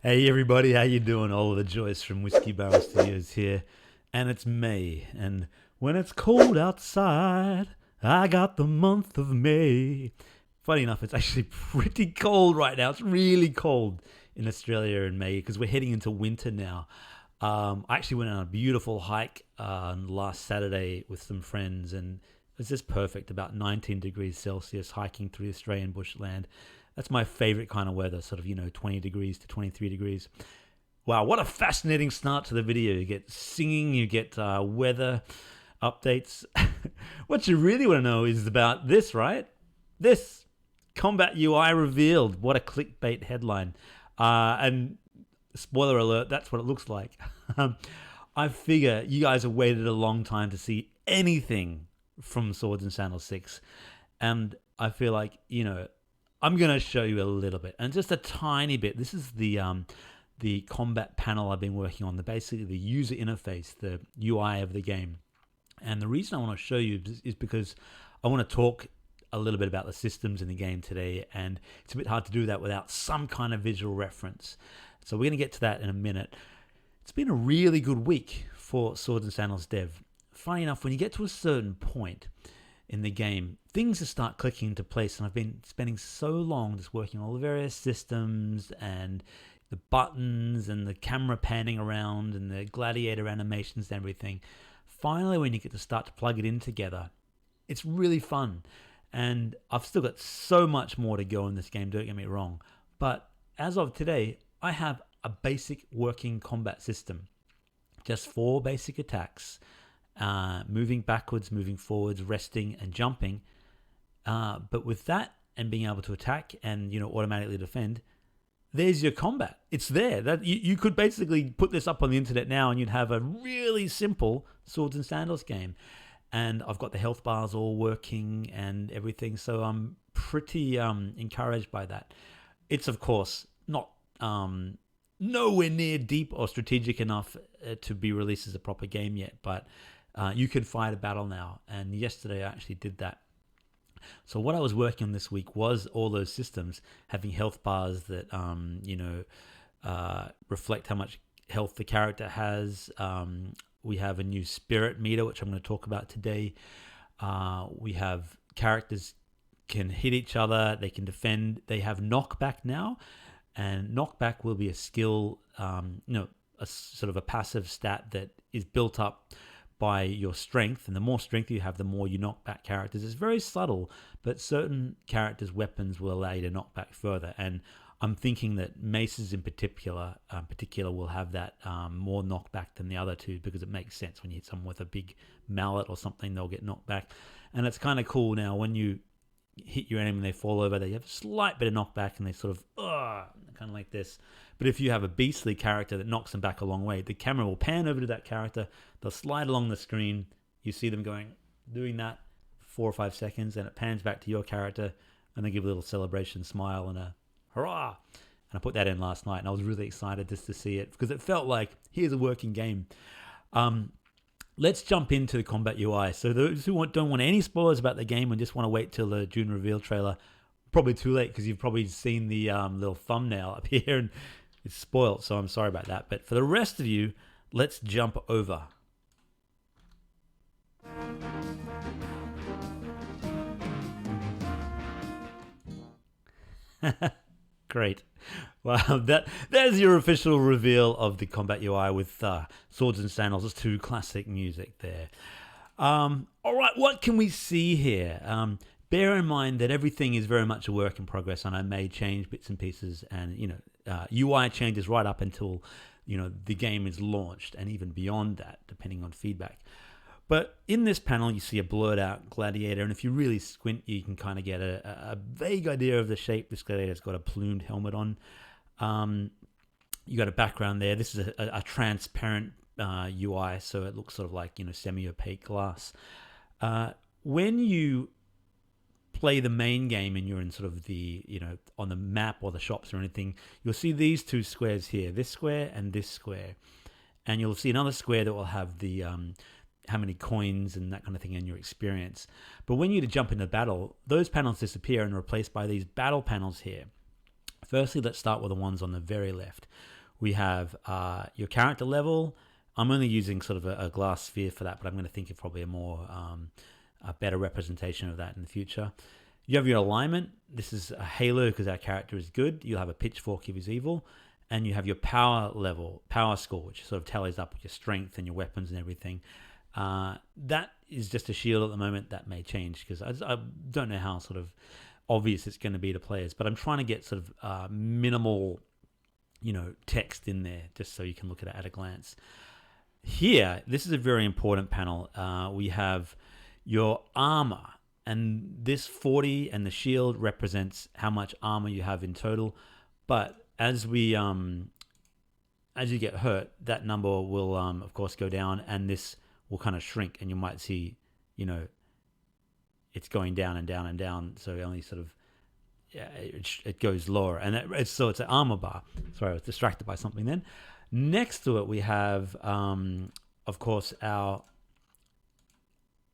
Hey everybody, how you doing? Oliver Joyce from Whiskeybarrel Studios here, and it's May, and when it's cold outside, I got the month of May. Funny enough, it's actually pretty cold right now. It's really cold in Australia in May because we're heading into winter now. I actually went on a beautiful hike last Saturday with some friends, and it was just perfect, about 19 degrees Celsius, hiking through the Australian bushland. That's my favorite kind of weather, sort of, 20 degrees to 23 degrees. Wow, what a fascinating start to the video. You get singing, you get weather updates. What you really want to know is about this, right? This Combat UI revealed. What a clickbait headline. And spoiler alert, that's what it looks like. I figure you guys have waited a long time to see anything from Swords and Sandals 6. And I feel like, I'm going to show you a little bit, and just a tiny bit. This is the combat panel I've been working on, basically the user interface, the UI of the game. And the reason I want to show you is because I want to talk a little bit about the systems in the game today, and it's a bit hard to do that without some kind of visual reference. So we're going to get to that in a minute. It's been a really good week for Swords and Sandals dev. Funny enough, when you get to a certain point in the game, things just start clicking into place, and I've been spending so long just working on all the various systems and the buttons and the camera panning around and the gladiator animations and everything. Finally, when you get to start to plug it in together, it's really fun. And I've still got so much more to go in this game, don't get me wrong. But as of today, I have a basic working combat system. Just 4 basic attacks. Moving backwards, moving forwards, resting and jumping. But with that and being able to attack and automatically defend, there's your combat. It's there. That you could basically put this up on the internet now and you'd have a really simple Swords and Sandals game. And I've got the health bars all working and everything, so I'm pretty encouraged by that. It's of course not nowhere near deep or strategic enough to be released as a proper game yet, but you can fight a battle now, and yesterday I actually did that. So what I was working on this week was all those systems, having health bars that reflect how much health the character has. We have a new spirit meter, which I'm going to talk about today. We have characters can hit each other, they can defend, they have knockback now, and knockback will be a skill, a sort of a passive stat that is built up by your strength, and the more strength you have, the more you knock back characters. It's very subtle, but certain characters' weapons will allow you to knock back further, and I'm thinking that maces in particular will have that more knockback than the other two, because it makes sense. When you hit someone with a big mallet or something, they'll get knocked back, and it's kind of cool now when you hit your enemy and they fall over, they have a slight bit of knockback and they sort of kind of like this. But if you have a beastly character that knocks them back a long way, the camera will pan over to that character, they'll slide along the screen, you see them doing that 4 or 5 seconds, and it pans back to your character, and they give a little celebration smile and a hurrah. And I put that in last night, and I was really excited just to see it, because it felt like, here's a working game. Let's jump into the combat UI. So those who don't want any spoilers about the game and just want to wait till the June reveal trailer, probably too late, because you've probably seen the little thumbnail up here and it's spoiled, so I'm sorry about that. But for the rest of you, let's jump over. Great. Well, there's your official reveal of the combat UI with Swords and Sandals. It's 2 classic music there. All right, what can we see here? Bear in mind that everything is very much a work in progress, and I may change bits and pieces, and UI changes right up until the game is launched, and even beyond that, depending on feedback. But in this panel, you see a blurred out gladiator, and if you really squint, you can kind of get a vague idea of the shape. This gladiator's got a plumed helmet on. You got a background there. This is a transparent UI, so it looks sort of like semi-opaque glass. When you play the main game and you're in sort of the on the map or the shops or anything, you'll see these 2 squares here, this square and this square, and you'll see another square that will have the how many coins and that kind of thing in your experience. But when you jump into battle, those panels disappear and are replaced by these battle panels here. Firstly, let's start with the ones on the very left. We have your character level. I'm only using sort of a glass sphere for that, but I'm going to think of probably a better representation of that in the future. You have your alignment. This is a halo because our character is good. You'll have a pitchfork if he's evil. And you have your power level, power score, which sort of tallies up with your strength and your weapons and everything. That is just a shield at the moment. That may change because I don't know how sort of obvious it's going to be to players, but I'm trying to get sort of minimal, text in there just so you can look at it at a glance. Here, this is a very important panel. We have your armor, and this 40 and the shield represents how much armor you have in total. But as you get hurt, that number will of course go down, and this will kind of shrink, and you might see, it's going down and down and down. So only sort of, it goes lower, and it's an armor bar. Sorry, I was distracted by something then. Next to it, we have, of course, our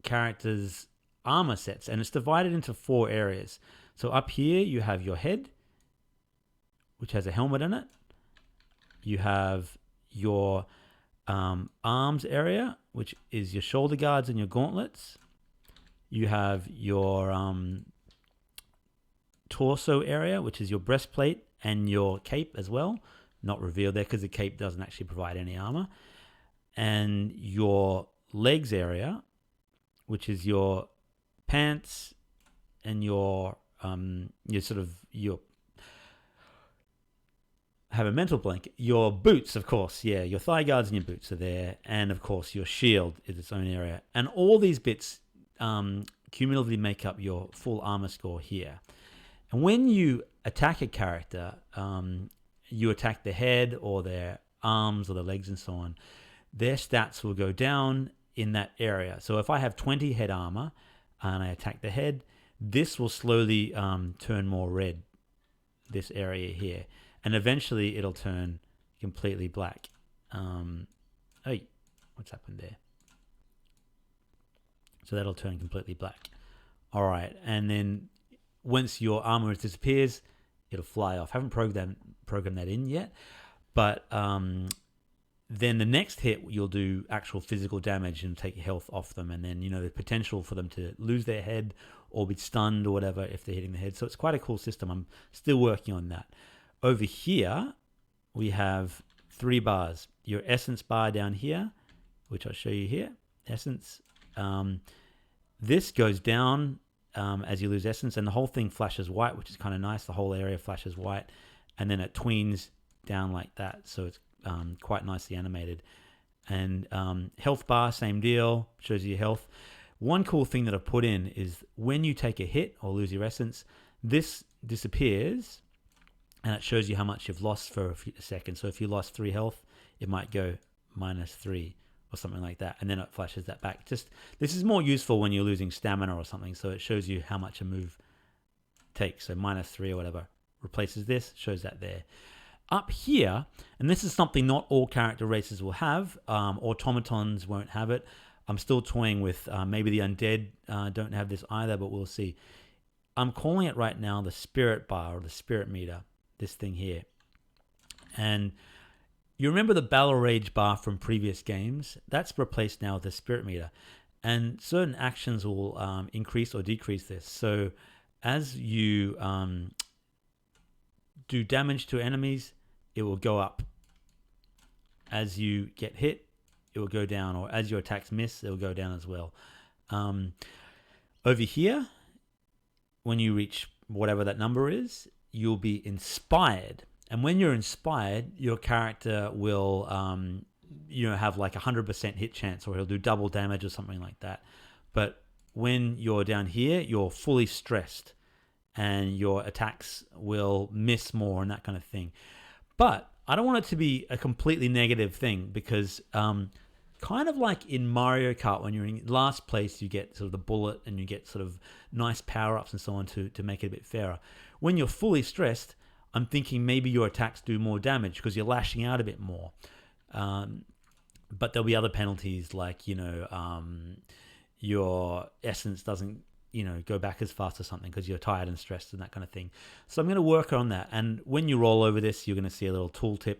character's armor sets, and it's divided into 4 areas. So up here, you have your head, which has a helmet in it. You have your arms area, which is your shoulder guards and your gauntlets. You have your torso area, which is your breastplate and your cape as well. Not revealed there because the cape doesn't actually provide any armor. And your legs area, which is your pants and your have a mental blank. Your boots, of course, your thigh guards and your boots are there, and of course your shield is its own area. And all these bits cumulatively make up your full armor score here. And when you attack a character, you attack the head or their arms or the legs and so on, their stats will go down in that area. So if I have 20 head armor and I attack the head, this will slowly turn more red, this area here. And eventually it'll turn completely black. Hey, what's happened there? So that'll turn completely black. All right, and then once your armor disappears, it'll fly off. Haven't programmed that in yet, but then the next hit you'll do actual physical damage and take health off them, and then the potential for them to lose their head or be stunned or whatever if they're hitting the head. So it's quite a cool system. I'm still working on that. Over here, we have 3 bars. Your essence bar down here, which I'll show you here. Essence. This goes down as you lose essence, and the whole thing flashes white, which is kind of nice. The whole area flashes white, and then it tweens down like that. So it's quite nicely animated. And health bar, same deal. Shows you your health. One cool thing that I've put in is when you take a hit or lose your essence, this disappears, and it shows you how much you've lost for a second. So if you lost 3 health, it might go -3 or something like that, and then it flashes that back. This is more useful when you're losing stamina or something, so it shows you how much a move takes. So -3 or whatever replaces this, shows that there. Up here, and this is something not all character races will have, automatons won't have it. I'm still toying with maybe the undead don't have this either, but we'll see. I'm calling it right now the spirit bar or the spirit meter, this thing here. And you remember the Battle Rage bar from previous games? That's replaced now with the spirit meter. And certain actions will increase or decrease this. So as you do damage to enemies, it will go up. As you get hit, it will go down. Or as your attacks miss, it will go down as well. Over here, when you reach whatever that number is, you'll be inspired. And when you're inspired, your character will have like 100% hit chance, or he'll do double damage or something like that. But when you're down here, you're fully stressed, and your attacks will miss more and that kind of thing. But I don't want it to be a completely negative thing, because kind of like in Mario Kart, when you're in last place, you get sort of the bullet and you get sort of nice power-ups and so on to make it a bit fairer. When you're fully stressed, I'm thinking maybe your attacks do more damage because you're lashing out a bit more. But there'll be other penalties like, your essence doesn't go back as fast or something because you're tired and stressed and that kind of thing. So I'm going to work on that. And when you roll over this, you're going to see a little tooltip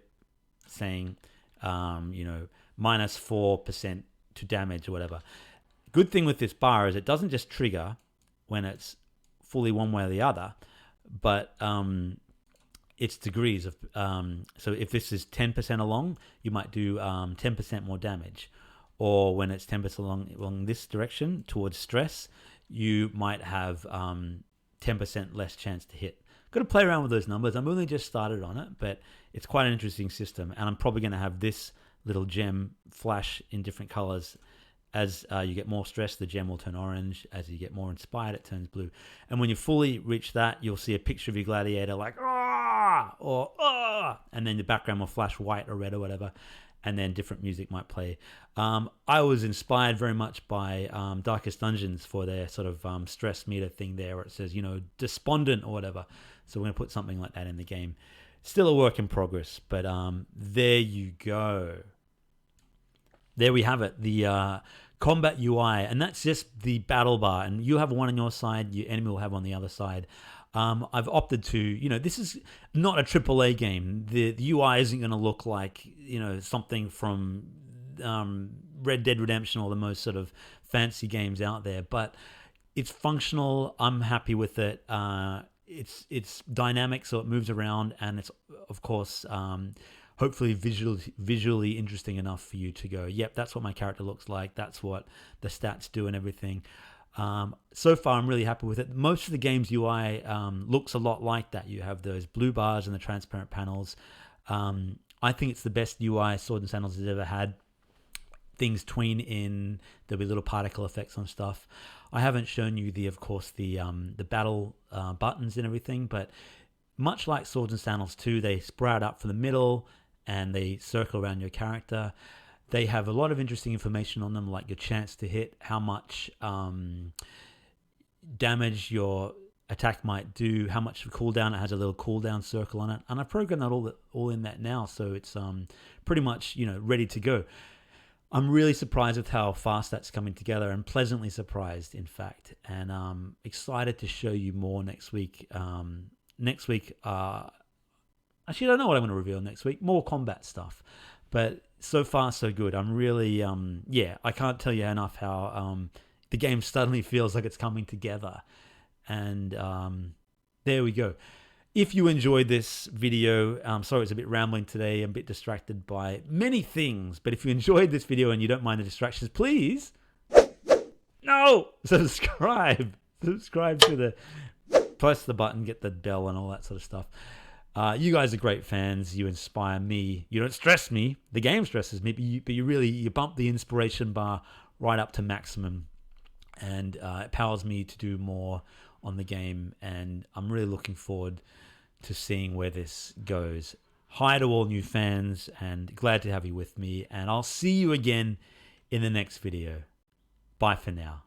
saying, minus 4% to damage or whatever. Good thing with this bar is it doesn't just trigger when it's fully one way or the other, but it's degrees of. So if this is 10% along, you might do 10% more damage. Or when it's 10% along this direction towards stress, you might have 10% less chance to hit. Got to play around with those numbers. I'm only just started on it, but it's quite an interesting system. And I'm probably going to have this little gem flash in different colors. As you get more stressed, the gem will turn orange. As you get more inspired, it turns blue. And when you fully reach that, you'll see a picture of your gladiator like, ah, or ah, and then the background will flash white or red or whatever. And then different music might play. I was inspired very much by Darkest Dungeons for their sort of stress meter thing there, where it says, despondent or whatever. So we're going to put something like that in the game. Still a work in progress, but there you go. There we have it, the combat UI, and that's just the battle bar. And you have one on your side, your enemy will have on the other side. I've opted to, this is not a AAA game. The UI isn't going to look like, something from Red Dead Redemption or the most sort of fancy games out there. But it's functional. I'm happy with it. It's dynamic, so it moves around, and it's, of course, hopefully visually interesting enough for you to go, yep, that's what my character looks like. That's what the stats do and everything. So far, I'm really happy with it. Most of the game's UI looks a lot like that. You have those blue bars and the transparent panels. I think it's the best UI Swords and Sandals has ever had. Things tween in. There'll be little particle effects on stuff. I haven't shown you the battle buttons and everything, but much like Swords and Sandals 2, they sprout up from the middle and they circle around your character. They have a lot of interesting information on them, like your chance to hit, how much damage your attack might do, how much cooldown. It has a little cooldown circle on it, and I've programmed that all in that now, so it's pretty much ready to go. I'm really surprised with how fast that's coming together, and pleasantly surprised, in fact. And excited to show you more next week. Actually, I don't know what I'm going to reveal next week. More combat stuff, but so far so good. I'm really, I can't tell you enough how the game suddenly feels like it's coming together. And there we go. If you enjoyed this video, sorry it's a bit rambling today, I'm a bit distracted by many things, but if you enjoyed this video and you don't mind the distractions, please, subscribe to the, press the button, get the bell and all that sort of stuff. You guys are great fans. You inspire me. You don't stress me. The game stresses me, but you bump the inspiration bar right up to maximum, and it powers me to do more on the game. And I'm really looking forward to seeing where this goes. Hi to all new fans, and glad to have you with me. And I'll see you again in the next video. Bye for now.